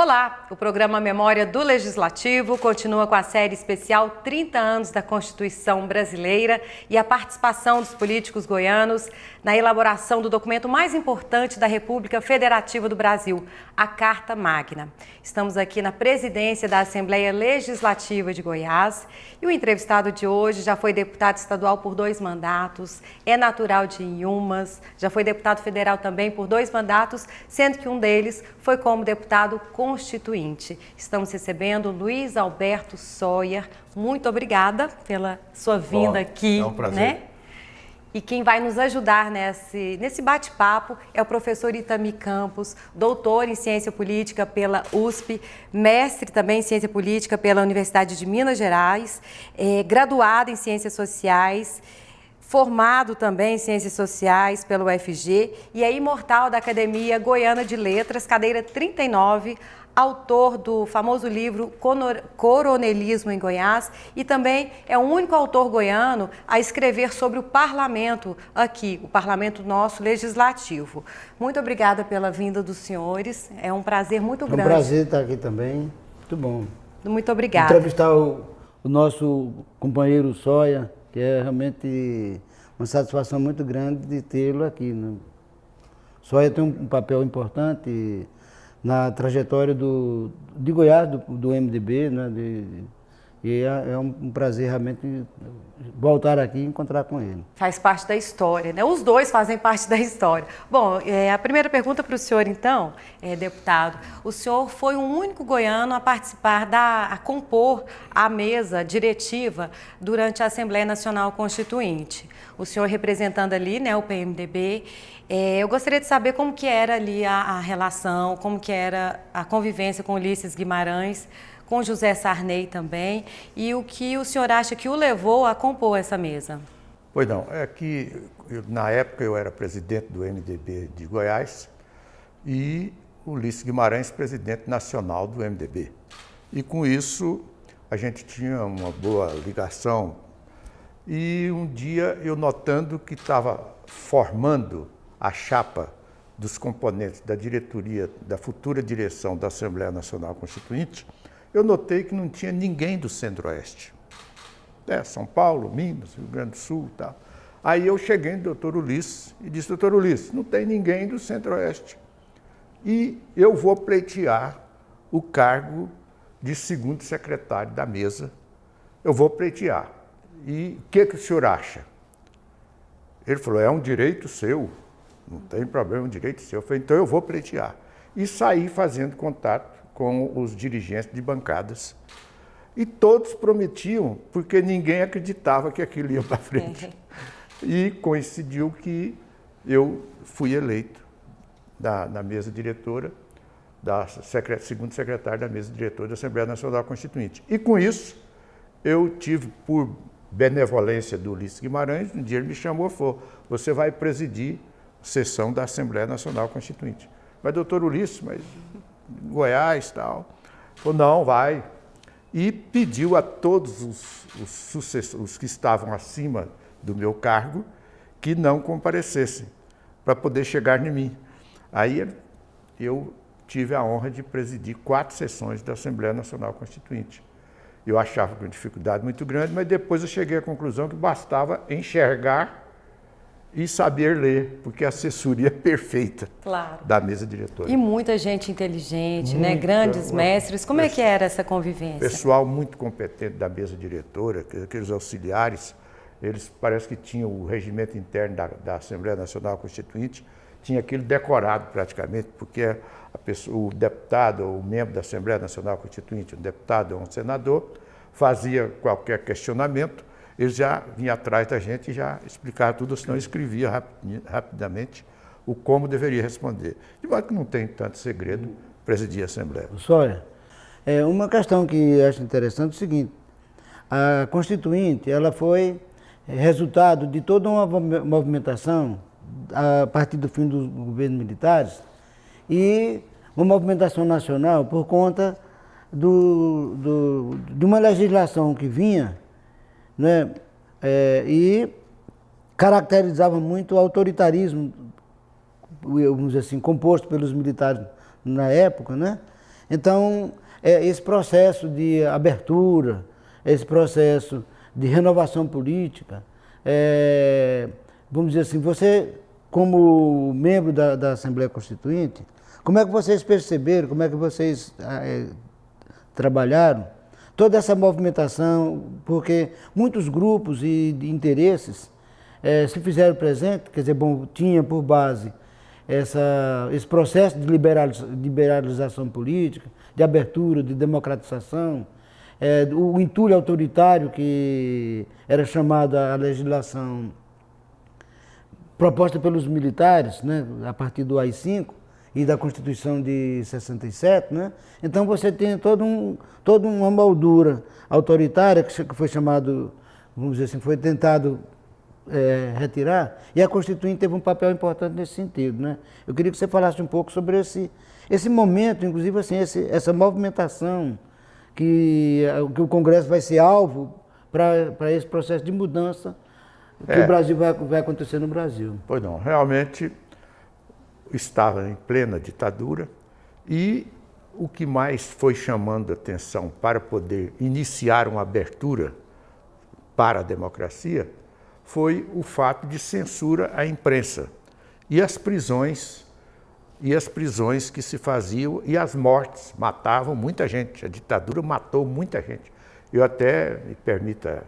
Olá! O programa Memória do Legislativo continua com a série especial 30 anos da Constituição Brasileira e a participação dos políticos goianos na elaboração do documento mais importante da República Federativa do Brasil, a Carta Magna. Estamos aqui na presidência da Assembleia Legislativa de Goiás e o entrevistado de hoje já foi deputado estadual por 2 mandatos, é natural de Inhumas, já foi deputado federal também por 2 mandatos, sendo que um deles foi como deputado constituinte. Estamos recebendo Luiz Alberto Soyer. Muito obrigada pela sua vinda aqui. É um prazer. E quem vai nos ajudar nesse bate-papo é o professor Itami Campos, doutor em Ciência Política pela USP, mestre também em Ciência Política pela Universidade de Minas Gerais, graduado em Ciências Sociais, formado também em Ciências Sociais pelo UFG e é imortal da Academia Goiana de Letras, cadeira 39, autor do famoso livro Coronelismo em Goiás e também é o único autor goiano a escrever sobre o parlamento aqui, o parlamento nosso legislativo. Muito obrigada pela vinda dos senhores, é um prazer muito grande. É um prazer estar aqui também, muito bom. Muito obrigada. Entrevistar o nosso companheiro Soyer, que é realmente uma satisfação muito grande de tê-lo aqui. Né? Soyer tem um papel importante na trajetória de Goiás, do MDB, né? E é um prazer realmente voltar aqui e encontrar com ele. Faz parte da história, né? Os dois fazem parte da história. Bom, a primeira pergunta para o senhor, então, deputado. O senhor foi o único goiano a participar, a compor a mesa diretiva durante a Assembleia Nacional Constituinte. O senhor representando ali, né, o PMDB. Eu gostaria de saber como que era ali a relação, como que era a convivência com Ulisses Guimarães, com José Sarney também, e o que o senhor acha que o levou a compor essa mesa? Pois não, é que na época eu era presidente do MDB de Goiás e Ulisses Guimarães presidente nacional do MDB. E com isso a gente tinha uma boa ligação e um dia eu notando que estava formando a chapa dos componentes da diretoria, da futura direção da Assembleia Nacional Constituinte, eu notei que não tinha ninguém do Centro-Oeste. São Paulo, Minas, Rio Grande do Sul e tal. Aí eu cheguei no doutor Ulisses e disse, doutor Ulisses, não tem ninguém do Centro-Oeste. E eu vou pleitear o cargo de segundo secretário da mesa. Eu vou pleitear. E o que o senhor acha? Ele falou, é um direito seu, não tem problema, é um direito seu. Eu falei, então eu vou pleitear. E saí fazendo contato com os dirigentes de bancadas. E todos prometiam, porque ninguém acreditava que aquilo ia para frente. E coincidiu que eu fui eleito na mesa diretora, segundo secretário da mesa diretora da Assembleia Nacional Constituinte. E com isso, eu tive, por benevolência do Ulisses Guimarães, um dia ele me chamou e falou, você vai presidir a sessão da Assembleia Nacional Constituinte. Mas, doutor Ulisses, mas Goiás e tal. Falou, não, vai. E pediu a todos os que estavam acima do meu cargo que não comparecessem, para poder chegar em mim. Aí eu tive a honra de presidir 4 sessões da Assembleia Nacional Constituinte. Eu achava com dificuldade muito grande, mas depois eu cheguei à conclusão que bastava enxergar e saber ler, porque a assessoria é perfeita da mesa diretora. E muita gente inteligente, né? Grandes mestres. Como é que era essa convivência? Pessoal muito competente da mesa diretora, aqueles auxiliares, eles parece que tinham o regimento interno da Assembleia Nacional Constituinte, tinha aquilo decorado praticamente, porque o deputado ou o membro da Assembleia Nacional Constituinte, um deputado ou um senador, fazia qualquer questionamento, eles já vinham atrás da gente e já explicavam tudo, senão escrevia rapidamente o como deveria responder. De modo que não tem tanto segredo presidir a Assembleia. Soyer, uma questão que eu acho interessante é o seguinte, a Constituinte ela foi resultado de toda uma movimentação a partir do fim dos governos militares e uma movimentação nacional por conta de uma legislação que vinha, né, e caracterizava muito o autoritarismo, vamos dizer assim, composto pelos militares na época, né? Então, esse processo de abertura, esse processo de renovação política, vamos dizer assim, você, como membro da Assembleia Constituinte, como é que vocês perceberam, como é que vocês trabalharam toda essa movimentação, porque muitos grupos e de interesses se fizeram presente, quer dizer, bom, tinha por base esse processo de liberalização política, de abertura, de democratização, o entulho autoritário que era chamado a legislação proposta pelos militares, né, a partir do AI-5 e da Constituição de 67, né? Então você tem toda uma moldura autoritária que foi chamado, vamos dizer assim, foi tentado retirar, e a Constituinte teve um papel importante nesse sentido, né? Eu queria que você falasse um pouco sobre esse momento, inclusive assim, essa movimentação que o Congresso vai ser alvo para esse processo de mudança que o Brasil vai acontecer no Brasil. Pois não, realmente estava em plena ditadura e o que mais foi chamando a atenção para poder iniciar uma abertura para a democracia foi o fato de censura à imprensa e as prisões que se faziam e as mortes, matavam muita gente, a ditadura matou muita gente. Eu até, me permita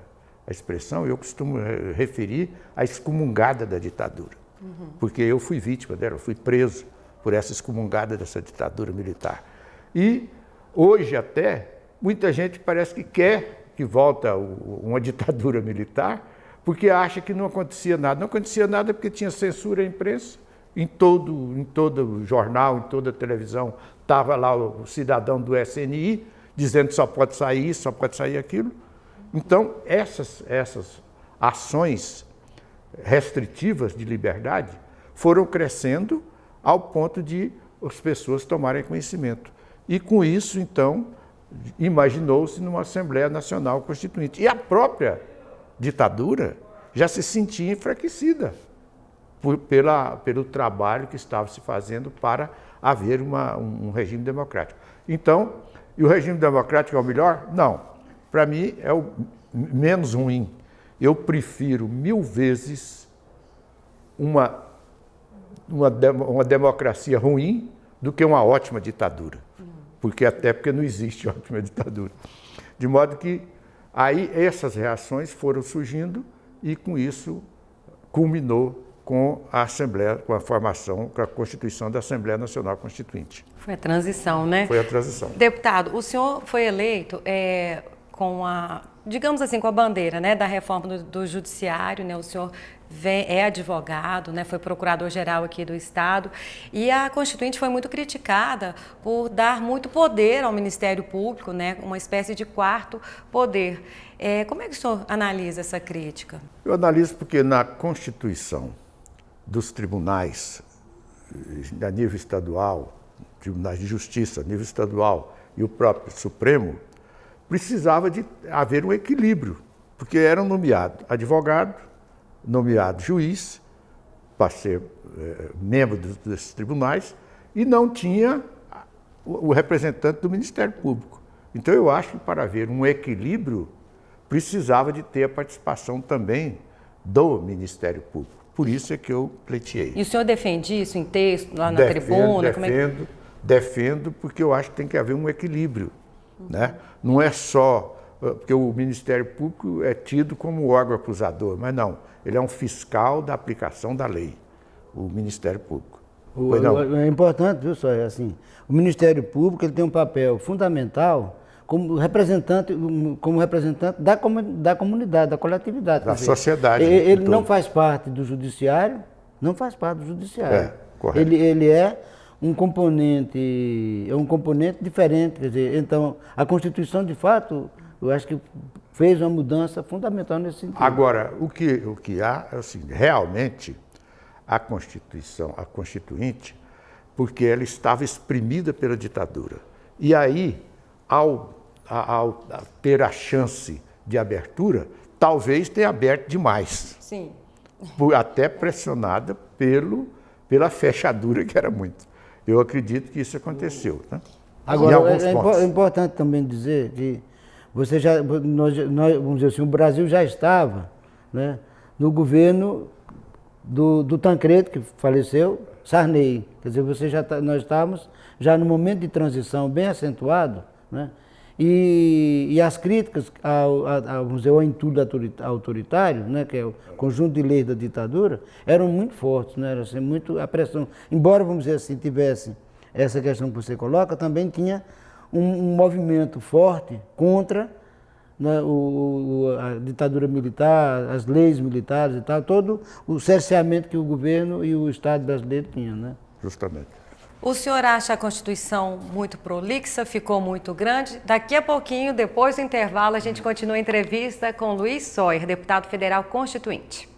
a expressão, eu costumo referir a excomungada da ditadura, porque eu fui vítima dela, eu fui preso por essa excomungada dessa ditadura militar. E hoje até, muita gente parece que quer que volte uma ditadura militar, porque acha que não acontecia nada. Não acontecia nada porque tinha censura à imprensa, em todo jornal, em toda televisão, estava lá o cidadão do SNI, dizendo que só pode sair isso, só pode sair aquilo. Então, essas ações restritivas de liberdade foram crescendo ao ponto de as pessoas tomarem conhecimento. E com isso, então, imaginou-se numa Assembleia Nacional Constituinte. E a própria ditadura já se sentia enfraquecida pelo trabalho que estava se fazendo para haver um regime democrático. Então, e o regime democrático é o melhor? Não. Para mim, é o menos ruim. Eu prefiro 1000 vezes uma democracia ruim do que uma ótima ditadura. Porque não existe ótima ditadura. De modo que aí essas reações foram surgindo e com isso culminou com a Assembleia, com a formação, com a Constituição da Assembleia Nacional Constituinte. Foi a transição, né? Foi a transição. Deputado, o senhor foi eleito com digamos assim, com a bandeira, né, da reforma do judiciário, né? O senhor é advogado, né, foi procurador-geral aqui do Estado, e a Constituinte foi muito criticada por dar muito poder ao Ministério Público, né, uma espécie de quarto poder. Como é que o senhor analisa essa crítica? Eu analiso porque na Constituição dos tribunais a nível estadual, tribunais de justiça a nível estadual e o próprio Supremo, precisava de haver um equilíbrio, porque eram nomeados advogado, nomeado juiz, para ser membro desses tribunais, e não tinha o representante do Ministério Público. Então eu acho que para haver um equilíbrio, precisava de ter a participação também do Ministério Público. Por isso é que eu pleiteei. E o senhor defende isso em texto, lá na tribuna? Defendo, porque eu acho que tem que haver um equilíbrio. Né? Não é só porque o Ministério Público é tido como órgão acusador, mas não, ele é um fiscal da aplicação da lei, o Ministério Público. É importante, viu, só assim, o Ministério Público ele tem um papel fundamental como representante da comunidade, da coletividade. Da sociedade. Ele não faz parte do judiciário, Correto. Ele é um componente diferente, quer dizer, então a Constituição, de fato, eu acho que fez uma mudança fundamental nesse sentido. Agora, o que há é o seguinte, realmente, a Constituinte, porque ela estava exprimida pela ditadura. E aí, ao ter a chance de abertura, talvez tenha aberto demais. Sim. Até pressionada pela fechadura, que era muito. Eu acredito que isso aconteceu. Né? Agora, alguns pontos. é importante também dizer que você já, vamos dizer assim, o Brasil já estava, né, no governo do Tancredo, que faleceu, Sarney. Quer dizer, nós estávamos já no momento de transição bem acentuado, né, e as críticas vamos dizer, ao entulho autoritário, né, que é o conjunto de leis da ditadura, eram muito fortes, né, era assim, muito a pressão. Embora, vamos dizer assim, tivesse essa questão que você coloca, também tinha um movimento forte contra, né, a ditadura militar, as leis militares e tal, todo o cerceamento que o governo e o Estado brasileiro tinham, né? Justamente. O senhor acha a Constituição muito prolixa, ficou muito grande? Daqui a pouquinho, depois do intervalo, a gente continua a entrevista com Luiz Sawyer, deputado federal constituinte.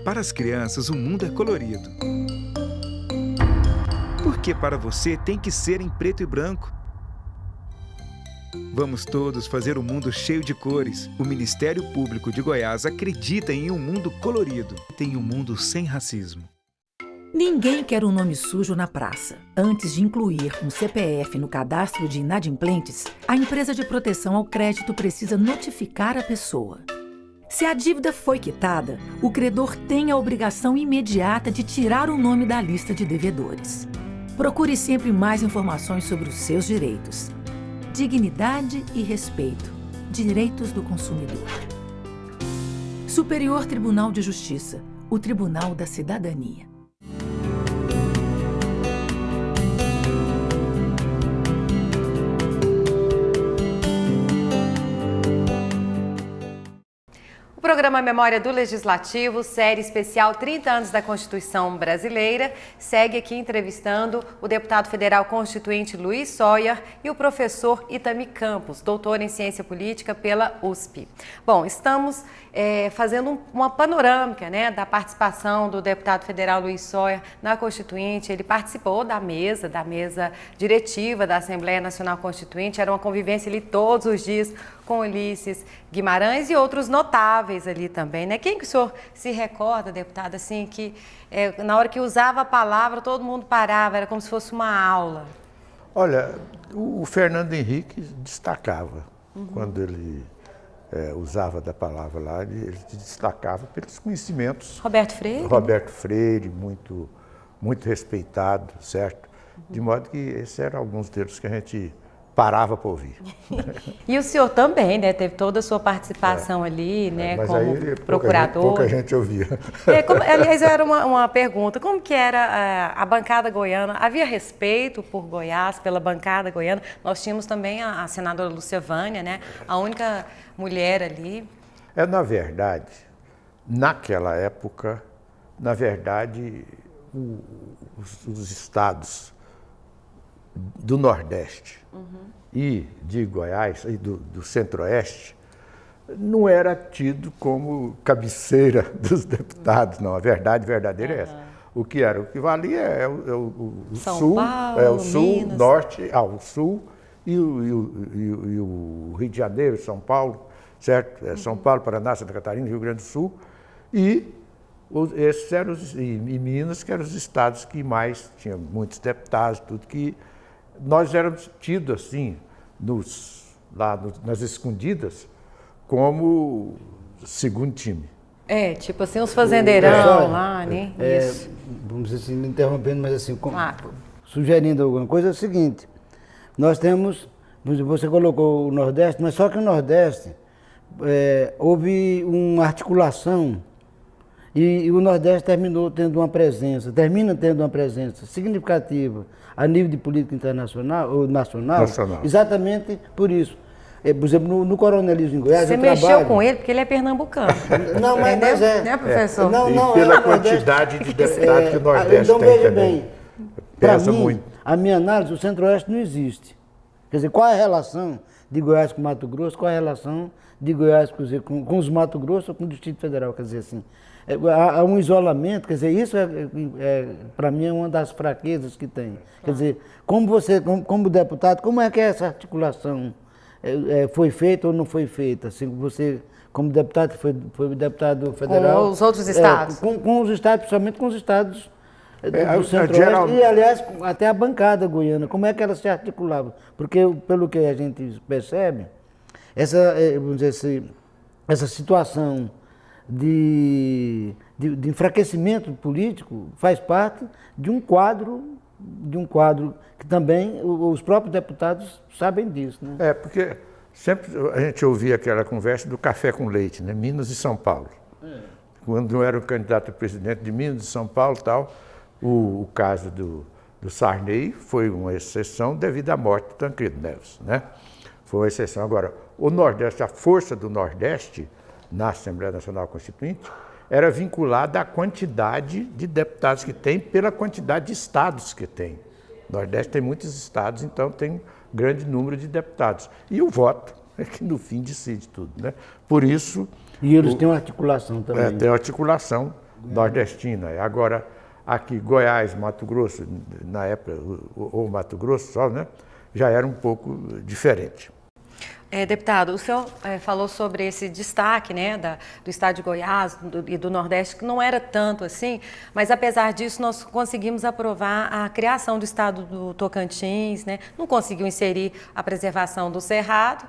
Para as crianças, o mundo é colorido. Porque para você tem que ser em preto e branco. Vamos todos fazer um mundo cheio de cores. O Ministério Público de Goiás acredita em um mundo colorido. Tem um mundo sem racismo. Ninguém quer um nome sujo na praça. Antes de incluir um CPF no cadastro de inadimplentes, a empresa de proteção ao crédito precisa notificar a pessoa. Se a dívida foi quitada, o credor tem a obrigação imediata de tirar o nome da lista de devedores. Procure sempre mais informações sobre os seus direitos. Dignidade e respeito. Direitos do consumidor. Superior Tribunal de Justiça. O Tribunal da Cidadania. O programa Memória do Legislativo, série especial 30 anos da Constituição Brasileira, segue aqui entrevistando o deputado federal constituinte Luiz Sawyer e o professor Itami Campos, doutor em Ciência Política pela USP. Bom, estamos fazendo uma panorâmica, né, da participação do deputado federal Luiz Sawyer na Constituinte. Ele participou da mesa diretiva da Assembleia Nacional Constituinte, era uma convivência ali todos os dias com Ulisses Guimarães e outros notáveis ali também, né? Quem que o senhor se recorda, deputado, assim, que na hora que usava a palavra todo mundo parava, era como se fosse uma aula? Olha, o Fernando Henrique destacava, quando ele usava da palavra lá, ele se destacava pelos conhecimentos. Roberto Freire? Roberto Freire, muito, muito respeitado, certo? De modo que esses eram alguns deles que a gente parava para ouvir. E o senhor também, né? Teve toda a sua participação ali, né? Mas como aí, procurador. Pouca gente ouvia. Aliás, era uma pergunta. Como que era a bancada goiana? Havia respeito por Goiás, pela bancada goiana? Nós tínhamos também a senadora Lúcia Vânia, né? A única mulher ali. Na verdade, naquela época, os estados do Nordeste e de Goiás, e do Centro-Oeste, não era tido como cabeceira dos deputados, não. A verdade verdadeira é essa. O que valia é o São Sul, Paulo, o Sul, Minas. Norte, o Sul e o Rio de Janeiro, São Paulo, certo? São Paulo, Paraná, Santa Catarina, Rio Grande do Sul, e esses eram e Minas, que eram os estados que mais tinham muitos deputados, tudo que nós éramos tidos assim, nas escondidas, como segundo time. Tipo assim, uns fazendeirão lá, né? Isso. Vamos dizer assim, me interrompendo, mas assim, Claro. sugerindo alguma coisa, é o seguinte, nós temos, você colocou o Nordeste, mas só que o Nordeste houve uma articulação e o Nordeste termina tendo uma presença significativa a nível de política internacional ou nacional. Exatamente por isso. Por exemplo, no coronelismo em Goiás, Você mexeu com ele porque ele é pernambucano. Não, mas é. Né, professor? E pela quantidade de deputados que o Nordeste então, tem veja também. bem, para Pesa mim, muito. a minha análise, o Centro-Oeste não existe. Quer dizer, qual é a relação de Goiás com Mato Grosso, qual a relação de Goiás com os Mato Grosso ou com o Distrito Federal, quer dizer assim. Há um isolamento, quer dizer, isso para mim é uma das fraquezas que tem. Quer dizer, como deputado, como é que essa articulação foi feita ou não foi feita? Assim, você, como deputado, foi deputado federal. Com os outros estados? Com os estados, principalmente com os estados do Centro-Oeste e, aliás, até a bancada goiana. Como é que ela se articulava? Porque, pelo que a gente percebe, vamos dizer assim, essa situação de enfraquecimento político faz parte de um quadro que também os próprios deputados sabem disso, né? Porque sempre a gente ouvia aquela conversa do café com leite, né? Minas e São Paulo. Quando eu era o candidato a presidente de Minas e São Paulo, tal, o caso do Sarney foi uma exceção devido à morte do Tancredo Neves, né? Foi uma exceção. Agora, o Nordeste, a força do Nordeste na Assembleia Nacional Constituinte era vinculada à quantidade de deputados que tem pela quantidade de estados que tem. O Nordeste tem muitos estados, então tem um grande número de deputados. E o voto é que no fim decide tudo, né? Por isso... E eles têm uma articulação também. Tem uma articulação nordestina. Agora, aqui, Goiás, Mato Grosso, na época, ou Mato Grosso só, né? Já era um pouco diferente. Deputado, o senhor falou sobre esse destaque, né, do estado de Goiás e do Nordeste, que não era tanto assim, mas apesar disso nós conseguimos aprovar a criação do estado do Tocantins, né? Não conseguiu inserir a preservação do Cerrado,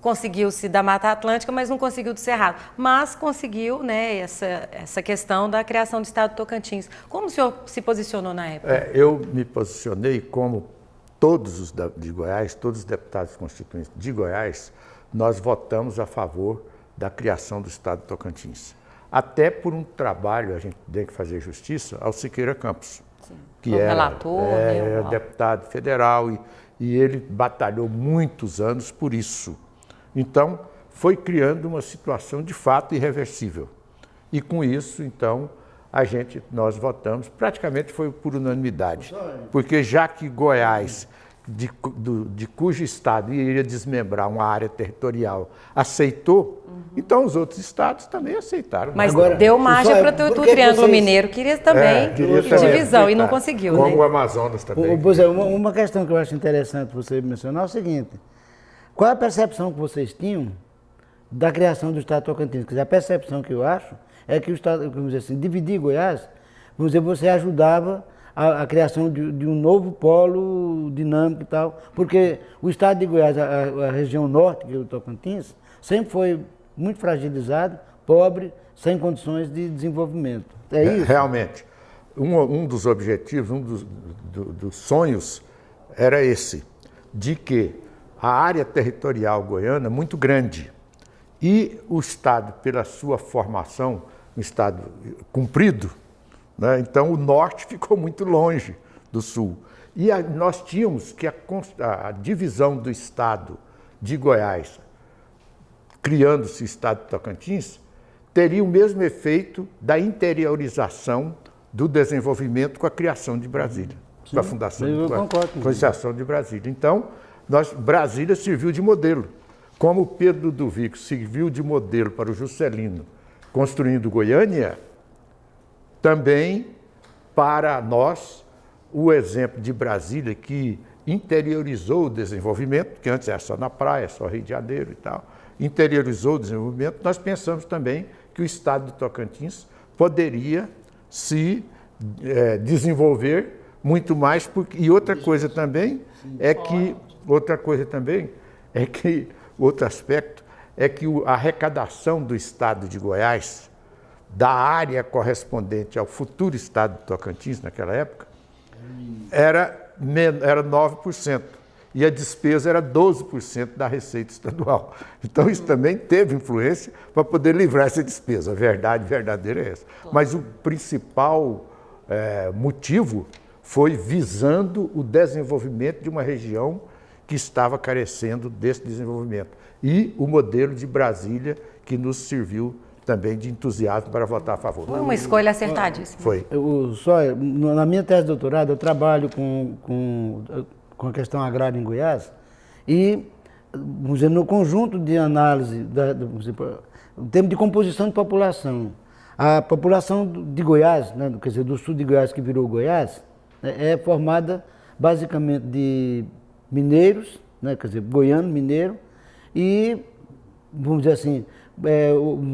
conseguiu-se da Mata Atlântica, mas não conseguiu do Cerrado. Mas conseguiu, né, essa questão da criação do estado do Tocantins. Como o senhor se posicionou na época? Eu me posicionei como todos os de Goiás, todos os deputados constituintes de Goiás, nós votamos a favor da criação do estado do Tocantins. Até por um trabalho, a gente tem que fazer justiça, ao Siqueira Campos, que era relator, né? Deputado federal e ele batalhou muitos anos por isso. Então, foi criando uma situação de fato irreversível. E com isso, então, nós votamos, praticamente foi por unanimidade, porque já que Goiás, de cujo estado iria desmembrar uma área territorial, aceitou, então os outros estados também aceitaram. Mas agora, deu margem para o Triângulo Mineiro, queria também divisão, e não conseguiu. Como né? o Amazonas também. Pois é, uma questão que eu acho interessante você mencionar é o seguinte: qual é a percepção que vocês tinham da criação do estado do Tocantins? Quer dizer, a percepção que eu acho é que o estado, vamos dizer assim, dividir Goiás, vamos dizer, você ajudava a criação de um novo polo dinâmico e tal, porque o estado de Goiás, a região norte, que é o Tocantins, sempre foi muito fragilizado, pobre, sem condições de desenvolvimento. É isso? Realmente. Um dos objetivos, dos sonhos era esse, de que a área territorial goiana é muito grande e o estado, pela sua formação, um estado comprido, né? Então o norte ficou muito longe do sul. E nós tínhamos que a divisão do estado de Goiás, criando-se o estado de Tocantins, teria o mesmo efeito da interiorização do desenvolvimento com a criação de Brasília, com a fundação com a Associação de Brasília. Então, Brasília serviu de modelo, como o Pedro Ludovico serviu de modelo para o Juscelino, construindo Goiânia, também para nós o exemplo de Brasília, que interiorizou o desenvolvimento, que antes era só na praia, só Rio de Janeiro e tal, interiorizou o desenvolvimento. Nós pensamos também que o estado do Tocantins poderia se desenvolver muito mais, e outro aspecto é que a arrecadação do estado de Goiás, da área correspondente ao futuro estado do Tocantins naquela época, era 9%. E a despesa era 12% da receita estadual. Então isso também teve influência para poder livrar essa despesa. A verdade verdadeira é essa. Mas o principal motivo foi visando o desenvolvimento de uma região que estava carecendo desse desenvolvimento. E o modelo de Brasília, que nos serviu também de entusiasmo para votar a favor. Foi uma escolha acertadíssima. Foi. Na minha tese de doutorado, eu trabalho com a questão agrária em Goiás e vamos dizer, no conjunto de análise, vamos dizer, em termos de composição de população, a população de Goiás, né, quer dizer, do sul de Goiás que virou Goiás, né, é formada basicamente de mineiros, né, quer dizer, goiano, mineiro, e, vamos dizer assim,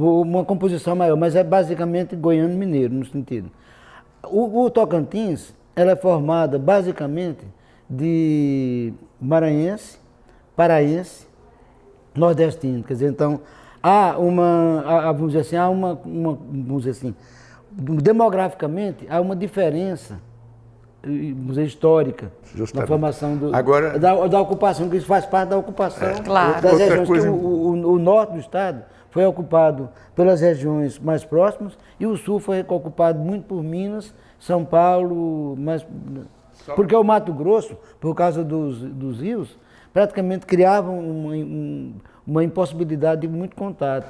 uma composição maior, mas é basicamente goiano-mineiro, no sentido. O Tocantins, ela é formada basicamente de maranhense, paraense, nordestino, quer dizer, então, vamos dizer assim, demograficamente, há uma diferença, vamos dizer, histórica, justamente, na formação da ocupação, que isso faz parte da ocupação das regiões, que o norte do estado foi ocupado pelas regiões mais próximas e o sul foi ocupado muito por Minas, São Paulo, porque o Mato Grosso, por causa dos rios, praticamente criavam uma impossibilidade de muito contato.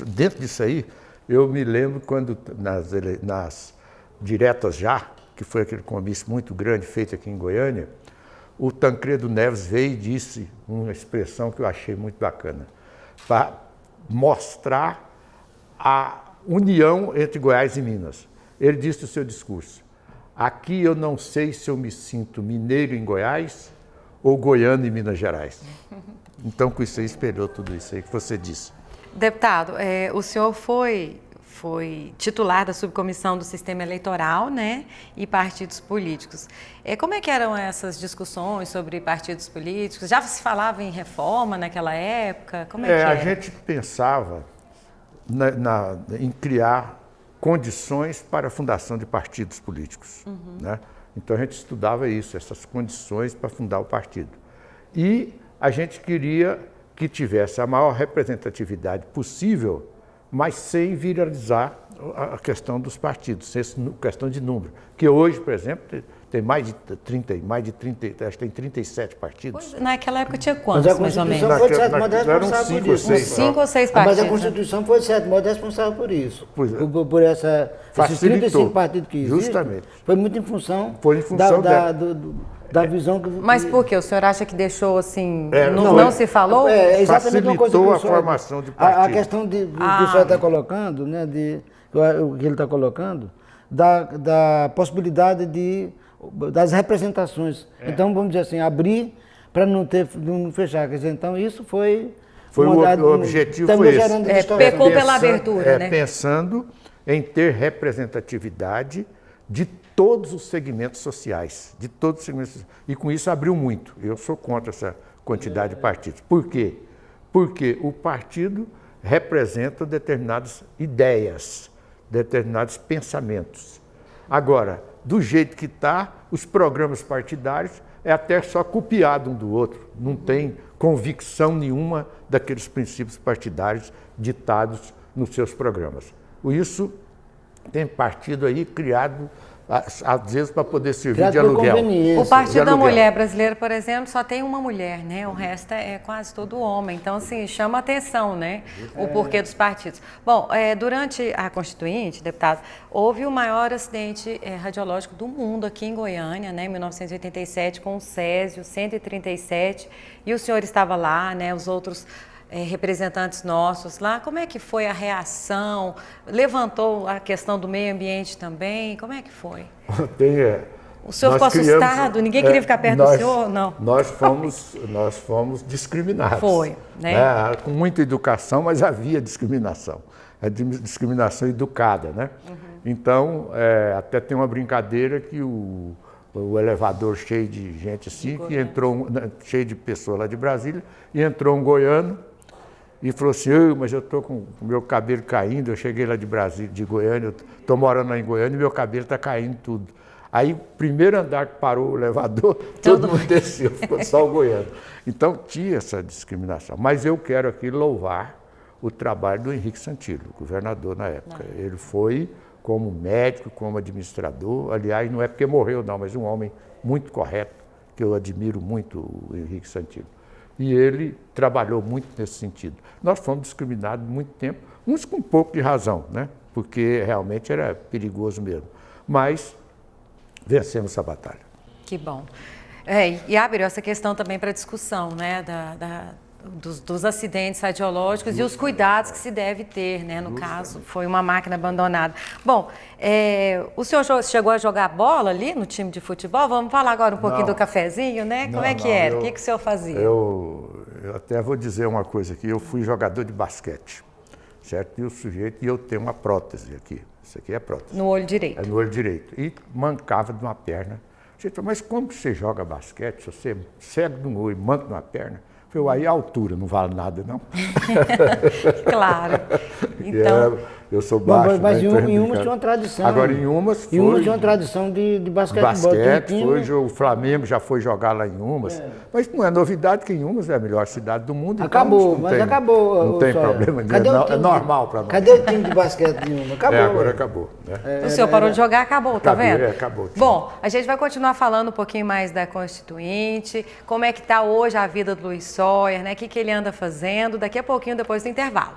Dentro disso aí, eu me lembro quando nas diretas já, que foi aquele comício muito grande feito aqui em Goiânia, o Tancredo Neves veio e disse uma expressão que eu achei muito bacana, para mostrar a união entre Goiás e Minas. Ele disse no seu discurso: aqui eu não sei se eu me sinto mineiro em Goiás ou goiano em Minas Gerais. Então, com isso aí, espelhou tudo isso aí que você disse. Deputado, o senhor foi titular da subcomissão do sistema eleitoral, né, e partidos políticos. Como é que eram essas discussões sobre partidos políticos? Já se falava em reforma naquela época? Como é que era? A gente pensava em criar condições para a fundação de partidos políticos, né? Então a gente estudava isso, essas condições para fundar o partido. E a gente queria que tivesse a maior representatividade possível, mas sem viralizar a questão dos partidos, questão de número. Que hoje, por exemplo, tem mais de 30, acho que tem 37 partidos. Pois, naquela época tinha quantos, mais ou menos? A Constituição foi, de certo modo, responsável por isso. 5 ou 6 partidos. Mas a Constituição foi, de certo modo, responsável por isso. Por esses 35 partidos que existem. Justamente. Foi muito em função, da visão que... Mas por quê? O senhor acha que deixou assim, não se falou? Exatamente uma coisa facilitou a formação de partido. A questão que o senhor está colocando, né, o que ele está colocando, da possibilidade das representações. Então, vamos dizer assim, abrir para não fechar. Quer dizer, então, isso foi o objetivo foi esse. Pecou pela abertura, né? Pensando em ter representatividade de todos os segmentos sociais, e com isso abriu muito. Eu sou contra essa quantidade de partidos. Por quê? Porque o partido representa determinadas ideias, determinados pensamentos. Agora, do jeito que está, os programas partidários é até só copiado um do outro, não tem convicção nenhuma daqueles princípios partidários ditados nos seus programas. Isso tem partido aí criado, às vezes, para poder servir de aluguel. O Partido da Mulher Brasileira, por exemplo, só tem uma mulher, né? O resto é quase todo homem. Então, assim, chama atenção, né? O porquê dos partidos. Bom, durante a Constituinte, deputado, houve o maior acidente radiológico do mundo aqui em Goiânia, né? Em 1987, com o Césio 137. E o senhor estava lá, né? Os outros representantes nossos lá, como é que foi a reação? Levantou a questão do meio ambiente também? Como é que foi? O senhor ficou assustado? Ninguém queria ficar perto do senhor? Não. Nós fomos discriminados. Foi, né? Com muita educação, mas havia discriminação. A discriminação educada, né? Então, até tem uma brincadeira que o elevador cheio de gente assim, que entrou, cheio de pessoas lá de Brasília, e entrou um goiano, e falou assim: mas eu estou com o meu cabelo caindo, eu cheguei lá de Brasília, de Goiânia, estou morando lá em Goiânia e meu cabelo está caindo tudo. Aí, o primeiro andar que parou o elevador, todo mundo desceu, ficou só o goiano. Então, tinha essa discriminação. Mas eu quero aqui louvar o trabalho do Henrique Santillo, governador na época. Ele foi como médico, como administrador, aliás, não é porque morreu não, mas um homem muito correto, que eu admiro muito, o Henrique Santillo. E ele trabalhou muito nesse sentido. Nós fomos discriminados muito tempo, uns com um pouco de razão, né? Porque realmente era perigoso mesmo. Mas vencemos essa batalha. Que bom. E abriu essa questão também para discussão, né? dos acidentes radiológicos e os cuidados que se deve ter, né? No caso, foi uma máquina abandonada. Bom, o senhor chegou a jogar bola ali no time de futebol? Vamos falar agora um pouquinho do cafezinho, né? Como é que era? O que o senhor fazia? Eu até vou dizer uma coisa aqui, eu fui jogador de basquete, certo? E eu tenho uma prótese aqui, isso aqui é prótese. No olho direito? É no olho direito, e mancava de uma perna. Gente, mas como que você joga basquete se você é cego de um olho e manca de uma perna? Eu aí a altura não vale nada, não. Claro. Então... eu sou baixo. Mas né? em Umas tinha uma tradição. Agora em Umas foi... Em Umas tinha uma tradição de basquetebol. Basquete, o Flamengo já foi jogar lá em Umas. Mas não é novidade que em Umas é a melhor cidade do mundo. Acabou, então, mas acabou. Não tem problema nenhum, é normal para nós. Cadê o time de basquete de Umas? Acabou. Agora acabou. Né? O senhor parou de jogar, acabou, tá vendo? Acabou. Bom, a gente vai continuar falando um pouquinho mais da Constituinte, como é que está hoje a vida do Luiz Sawyer, né? O que ele anda fazendo, daqui a pouquinho, depois do intervalo.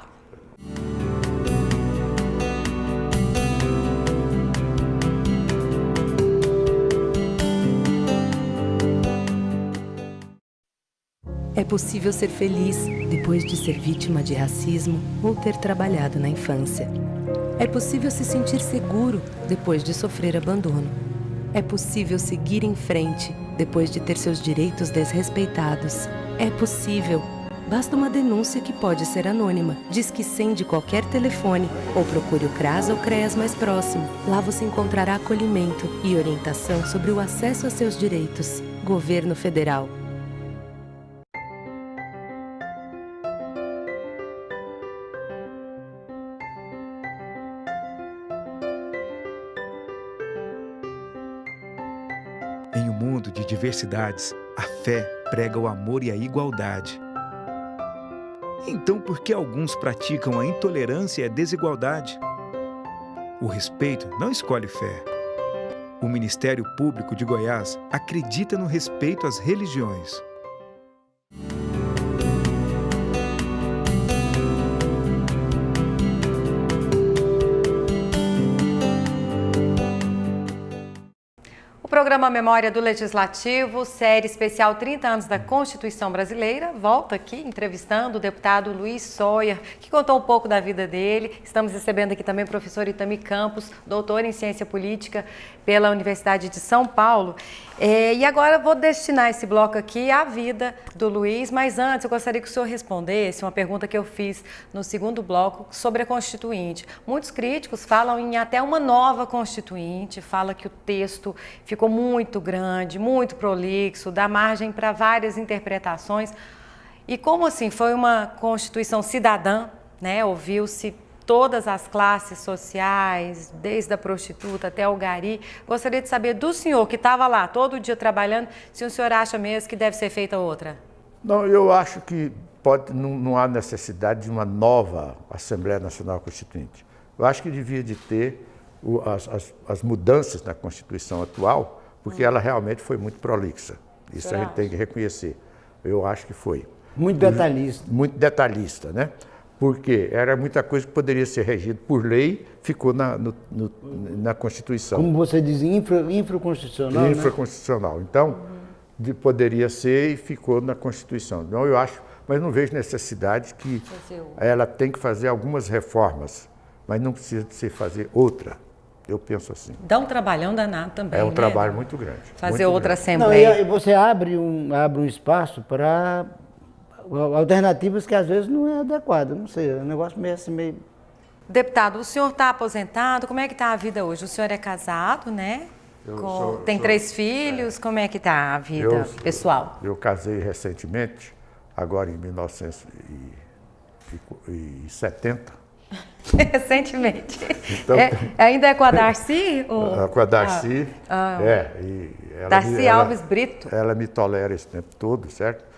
É possível ser feliz depois de ser vítima de racismo ou ter trabalhado na infância. É possível se sentir seguro depois de sofrer abandono. É possível seguir em frente depois de ter seus direitos desrespeitados. É possível. Basta uma denúncia que pode ser anônima. Disque 100 de qualquer telefone ou procure o CRAS ou CREAS mais próximo. Lá você encontrará acolhimento e orientação sobre o acesso a seus direitos. Governo Federal. Em um mundo de diversidades, a fé prega o amor e a igualdade. Então, por que alguns praticam a intolerância e a desigualdade? O respeito não escolhe fé. O Ministério Público de Goiás acredita no respeito às religiões. O programa Memória do Legislativo, série especial 30 anos da Constituição Brasileira, volta aqui entrevistando o deputado Luiz Sawyer, que contou um pouco da vida dele. Estamos recebendo aqui também o professor Itami Campos, doutor em Ciência Política pela Universidade de São Paulo. E agora vou destinar esse bloco aqui à vida do Luiz, mas antes eu gostaria que o senhor respondesse uma pergunta que eu fiz no segundo bloco sobre a Constituinte. Muitos críticos falam em até uma nova Constituinte, fala que o texto ficou muito grande, muito prolixo, dá margem para várias interpretações. E como assim, foi uma Constituição cidadã, né? Ouviu-se todas as classes sociais, desde a prostituta até o gari. Gostaria de saber do senhor, que estava lá todo dia trabalhando, se o senhor acha mesmo que deve ser feita outra. Não, eu acho que não há necessidade de uma nova Assembleia Nacional Constituinte. Eu acho que devia de ter as mudanças na Constituição atual, porque ela realmente foi muito prolixa. Isso a gente tem que reconhecer. Eu acho que foi. Muito detalhista. Muito detalhista, né? Porque era muita coisa que poderia ser regida por lei, ficou na Constituição. Como você diz, infraconstitucional, infraconstitucional. Então, poderia ser e ficou na Constituição. Então, eu acho, mas não vejo necessidade que ela tem que fazer algumas reformas, mas não precisa de se fazer outra. Eu penso assim. Dá um trabalhão danado também, É um né? trabalho muito grande. Fazer muito outra grande. Assembleia. Não, e você abre um espaço para alternativas que às vezes não é adequado, não sei, é um negócio meio assim, meio... Deputado, o senhor está aposentado, como é que está a vida hoje? O senhor é casado, né? Tem 3 filhos, como é que está a vida pessoal? Eu casei recentemente, agora em 1970. Recentemente. Então, ainda é com a Darcy? Com a Darcy, Darcy Alves Brito. Ela me tolera esse tempo todo, certo?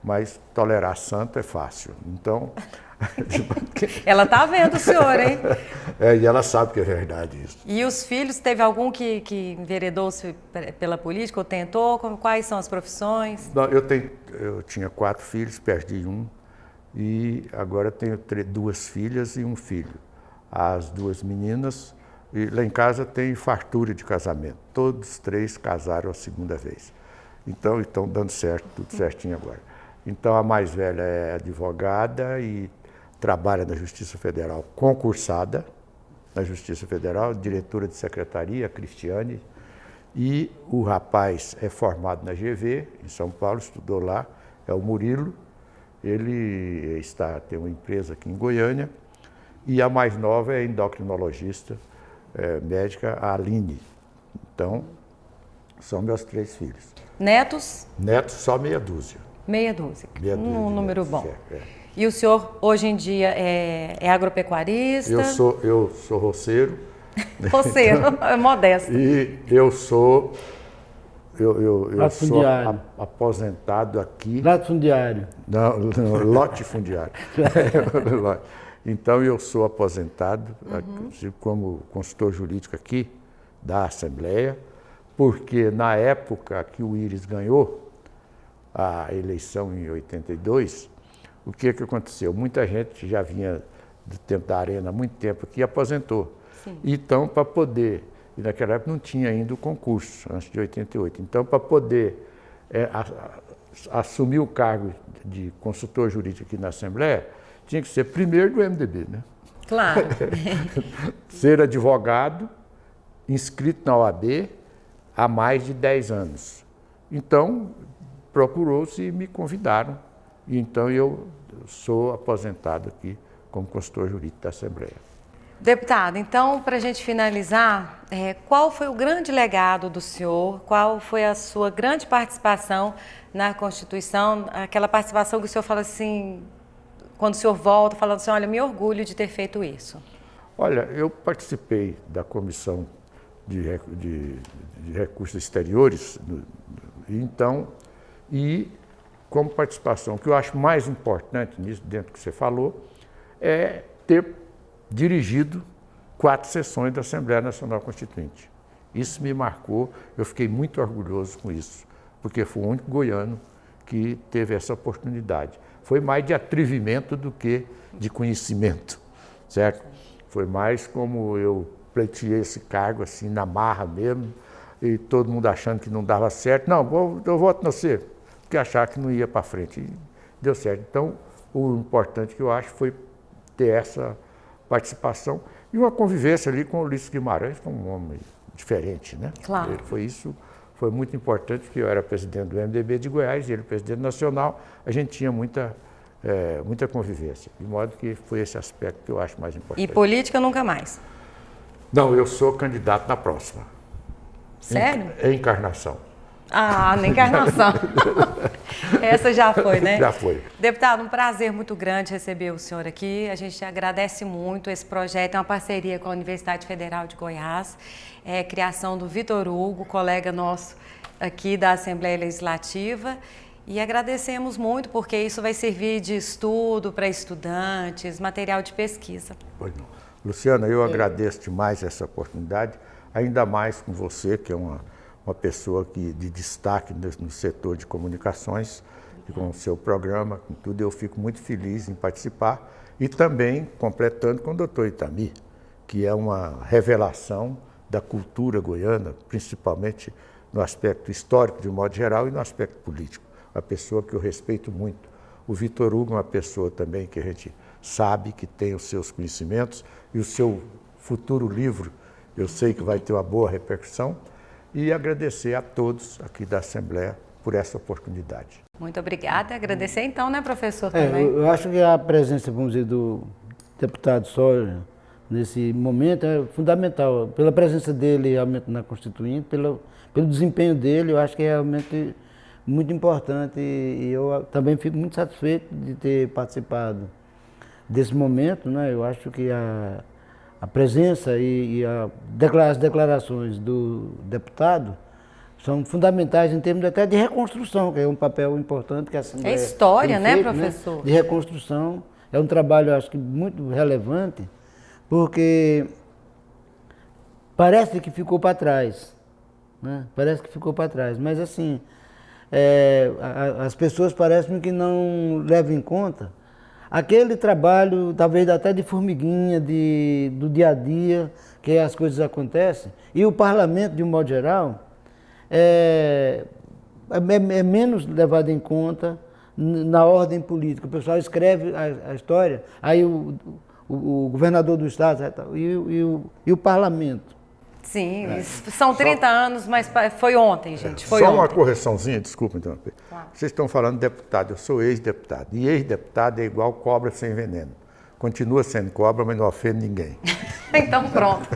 Mas tolerar santo é fácil. Então... Ela está vendo o senhor, hein? E ela sabe que é verdade isso. E os filhos, teve algum que enveredou-se pela política ou tentou? Quais são as profissões? Não, eu tinha 4 filhos, perdi um. E agora tenho 2 filhas e um filho. As 2 meninas, e lá em casa tem fartura de casamento. Todos 3 casaram a segunda vez. Então, estão dando certo, tudo certinho agora. Então, a mais velha é advogada e trabalha na Justiça Federal, concursada na Justiça Federal, diretora de secretaria, a Cristiane. E o rapaz é formado na GV, em São Paulo, estudou lá, é o Murilo. Ele tem uma empresa aqui em Goiânia. E a mais nova é endocrinologista, médica, a Aline. Então, são meus 3 filhos. Netos? Netos, só meia dúzia. Meia dúzia. Meia dúzia Um de número netos, bom. é. E o senhor, hoje em dia, é agropecuarista? Eu sou roceiro. Roceiro, é modesto. E eu sou Latifundiário. Aposentado aqui. Latifundiário. Não, latifundiário. Então, eu sou aposentado como consultor jurídico aqui da Assembleia, porque na época que o Íris ganhou a eleição em 82, o que aconteceu? Muita gente já vinha do tempo da Arena há muito tempo aqui e aposentou. Sim. Então, para poder, e naquela época não tinha ainda o concurso, antes de 88, então para poder assumir o cargo de consultor jurídico aqui na Assembleia, tinha que ser primeiro do MDB, né? Claro. Ser advogado, inscrito na OAB há mais de 10 anos. Então, procurou-se e me convidaram. E então eu sou aposentado aqui como consultor jurídico da Assembleia. Deputado, então, para a gente finalizar, qual foi o grande legado do senhor? Qual foi a sua grande participação na Constituição? Aquela participação que o senhor fala assim, quando o senhor volta, falando assim, olha, me orgulho de ter feito isso. Olha, eu participei da Comissão de Recursos Exteriores, então, e como participação, o que eu acho mais importante nisso, dentro do que você falou, é ter dirigido 4 sessões da Assembleia Nacional Constituinte. Isso me marcou, eu fiquei muito orgulhoso com isso, porque fui o único goiano que teve essa oportunidade. Foi mais de atrevimento do que de conhecimento, certo? Foi mais como eu pleiteei esse cargo assim na marra mesmo, e todo mundo achando que não dava certo. Não, eu voto no você, porque achava que não ia para frente. E deu certo. Então, o importante que eu acho foi ter essa participação e uma convivência ali com o Ulisses Guimarães, que é um homem diferente, né? Claro. Foi muito importante, porque eu era presidente do MDB de Goiás e ele presidente nacional, a gente tinha muita convivência, de modo que foi esse aspecto que eu acho mais importante. E política nunca mais? Não, eu sou candidato na próxima. Sério? É encarnação. Ah, na encarnação. Essa já foi, né? Já foi. Deputado, um prazer muito grande receber o senhor aqui. A gente agradece muito. Esse projeto é uma parceria com a Universidade Federal de Goiás, criação do Vitor Hugo, colega nosso aqui da Assembleia Legislativa. E agradecemos muito, porque isso vai servir de estudo para estudantes, material de pesquisa. Pois não. Luciana, eu agradeço demais essa oportunidade, ainda mais com você, que é uma pessoa de destaque no setor de comunicações, e com o seu programa, com tudo, eu fico muito feliz em participar. E também completando com o doutor Itami, que é uma revelação da cultura goiana, principalmente no aspecto histórico, de um modo geral, e no aspecto político. Uma pessoa que eu respeito muito. O Vitor Hugo é uma pessoa também que a gente sabe que tem os seus conhecimentos, e o seu futuro livro, eu sei que vai ter uma boa repercussão. E agradecer a todos aqui da Assembleia por essa oportunidade. Muito obrigada. Agradecer então, né, professor, também? Eu acho que a presença, vamos dizer, do deputado Sóia nesse momento é fundamental. Pela presença dele realmente na Constituinte, pelo desempenho dele, eu acho que é realmente muito importante. E eu também fico muito satisfeito de ter participado desse momento, né? Eu acho que a presença e as declarações do deputado são fundamentais em termos até de reconstrução, que é um papel importante que a Assembleia É história, tem feito, né, professor? De reconstrução. É um trabalho, acho que, muito relevante, porque parece que ficou para trás, né? Parece que ficou para trás, mas assim, as pessoas parecem que não levam em conta aquele trabalho, talvez até de formiguinha, do dia a dia, que as coisas acontecem. E o parlamento, de um modo geral, é menos levado em conta na ordem política. O pessoal escreve a história, aí o governador do estado e o parlamento. Sim, são 30 anos, mas foi ontem, gente. Foi Só ontem. uma correçãozinha, desculpa interromper. Claro. Vocês estão falando de deputado, eu sou ex-deputado. E ex-deputado é igual cobra sem veneno. Continua sendo cobra, mas não ofende ninguém. Então pronto.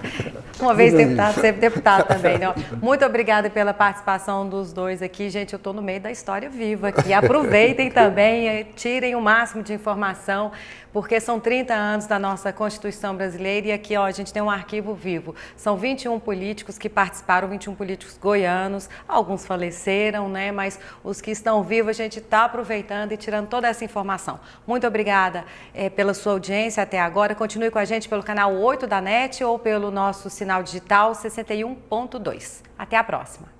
Uma vez deputado, sempre deputado também. Né? Muito obrigada pela participação dos dois aqui. Gente, eu estou no meio da história viva aqui. Aproveitem também, tirem o máximo de informação, porque são 30 anos da nossa Constituição brasileira e aqui ó, a gente tem um arquivo vivo. São 21 políticos que participaram, 21 políticos goianos, alguns faleceram, né? Mas os que estão vivos a gente está aproveitando e tirando toda essa informação. Muito obrigada pela sua audiência até agora. Continue com a gente pelo canal 8 da NET ou pelo nosso sinal digital 61.2. Até a próxima.